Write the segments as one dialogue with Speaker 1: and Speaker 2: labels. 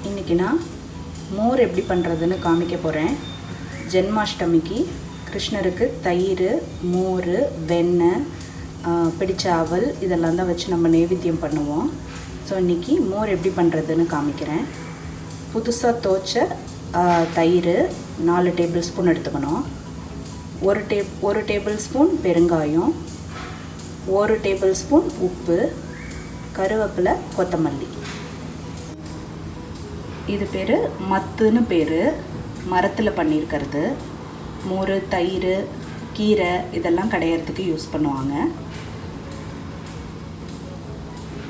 Speaker 1: இன்றைக்கி நான் மோர் எப்படி பண்ணுறதுன்னு காமிக்க போகிறேன். ஜன்மாஷ்டமிக்கு கிருஷ்ணருக்கு தயிர், மோர், வெண்ணெய், பிடிச்ச அவல் இதெல்லாம் தான் வச்சு நம்ம நைவேத்தியம் பண்ணுவோம். ஸோ இன்றைக்கி மோர் எப்படி பண்ணுறதுன்னு காமிக்கிறேன். புதுசாக தோய்ச்ச தயிர் 4 டேபிள் ஸ்பூன் எடுத்துக்கணும். ஒரு டேபிள் ஸ்பூன் பெருங்காயம், 1 டேபிள் ஸ்பூன் உப்பு, கருவேப்பிலை, கொத்தமல்லி. இது பேர் மத்துன்னு பேர். மரத்தில் பண்ணியிருக்கிறது. மோர், தயிர், கீரை இதெல்லாம் கடையிறதுக்கு யூஸ் பண்ணுவாங்க.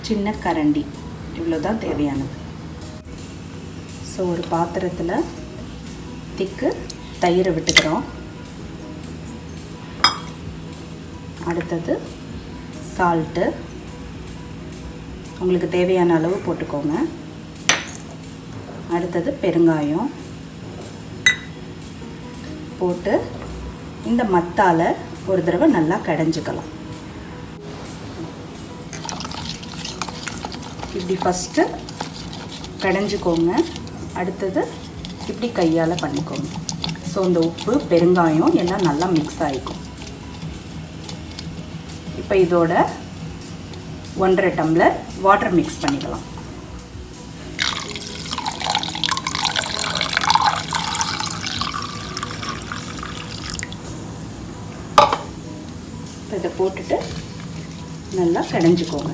Speaker 1: சின்ன கரண்டி இவ்வளோதான் தேவையானது. ஸோ ஒரு பாத்திரத்தில் திக்கு தயிரை விட்டுக்கிறோம். அடுத்தது சால்ட்டு உங்களுக்கு தேவையான அளவு போட்டுக்கோங்க. அடுத்தது பெருங்காயம் போட்டு இந்த மத்தால் ஒரு தடவை நல்லா கடைஞ்சிக்கலாம். இப்படி ஃபஸ்ட்டு கடைஞ்சிக்கோங்க. அடுத்தது இப்படி கையால் பண்ணிக்கோங்க. ஸோ இந்த உப்பு, பெருங்காயம் எல்லாம் நல்லா மிக்ஸ் ஆகிக்கும். இப்போ இதோட 1.5 டம்ளர் வாட்டர் மிக்ஸ் பண்ணிக்கலாம். இதை போட்டுட்டு நல்லா கடைஞ்சிக்கோங்க.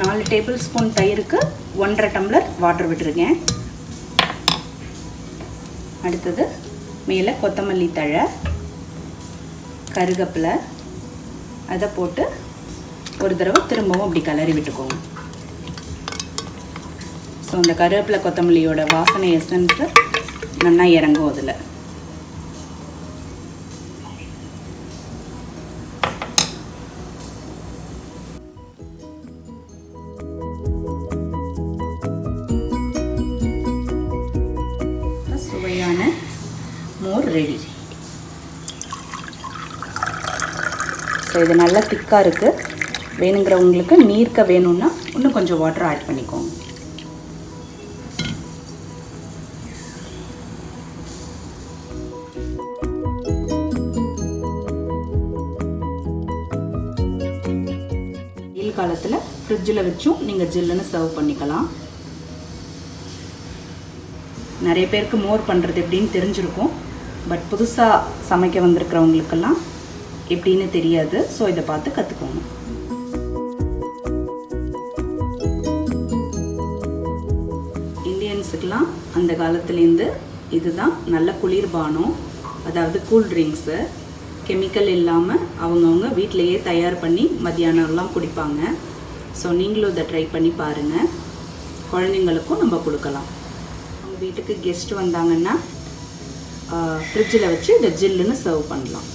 Speaker 1: நாலு டேபிள் ஸ்பூன் தயிருக்கு 1.5 டம்ளர் வாட்டர் விட்டுருக்கேன். அடுத்தது மேலே கொத்தமல்லி தழை, கருவேப்பிலை அதை போட்டு ஒரு தடவை திரும்பவும் அப்படி கிளறி விட்டுக்கோங்க. ஸோ அந்த கருவேப்பிலை கொத்தமல்லியோட வாசனை எசன்ஸு நல்லா இறங்கும் அதில். சுவையான மோர் ரெடி. ஸோ இது நல்லா திக்காக இருக்குது. வேணுங்கிறவங்களுக்கு நீர்க்க வேணும்னா இன்னும் கொஞ்சம் வாட்டர் ஆட் பண்ணிக்கோங்க. வெயில் காலத்தில் ஃப்ரிட்ஜில் வச்சும் நீங்கள் ஜில்லுன்னு சர்வ் பண்ணிக்கலாம். நிறைய பேருக்கு மோர் பண்ணுறது எப்படின்னு தெரிஞ்சிருக்கும். பட் புதுசாக சமைக்க வந்திருக்கிறவங்களுக்கெல்லாம் எப்படின்னு தெரியாது. ஸோ இதை பார்த்து கற்றுக்கோங்க. இந்தியன்ஸுக்கெலாம் அந்த காலத்துலேருந்து இதுதான் நல்ல குளிர்பானம், அதாவது கூல் ட்ரிங்க்ஸு. கெமிக்கல் இல்லாமல் அவங்கவுங்க வீட்டிலையே தயார் பண்ணி மத்தியானம்லாம் குடிப்பாங்க. ஸோ நீங்களும் இதை ட்ரை பண்ணி பாருங்கள். குழந்தைங்களுக்கும் நம்ம கொடுக்கலாம். அவங்க வீட்டுக்கு கெஸ்ட் வந்தாங்கன்னா ஃப்ரிட்ஜில் வச்சு இதை ஜில்லுன்னு சர்வ் பண்ணலாம்.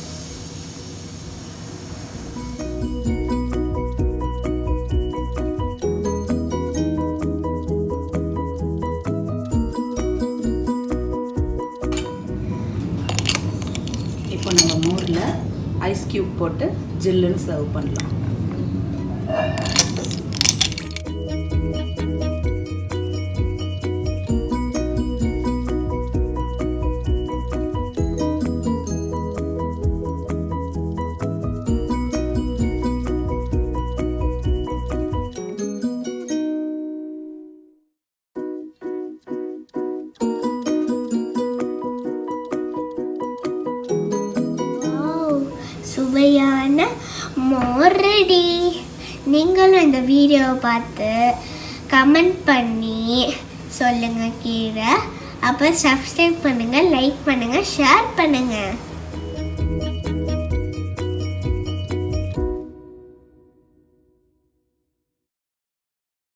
Speaker 1: இப்போ நம்ம மோரில் ஐஸ் க்யூப் போட்டு ஜில்லுன்னு சர்வ் பண்ணலாம்.
Speaker 2: சுவையான மோர் ரெடி. நீங்களும் இந்த வீடியோவை பார்த்து கமெண்ட் பண்ணி சொல்லுங்கள் கீழே. அப்போ சப்ஸ்கிரைப் பண்ணுங்கள், லைக் பண்ணுங்கள், ஷேர் பண்ணுங்கள்.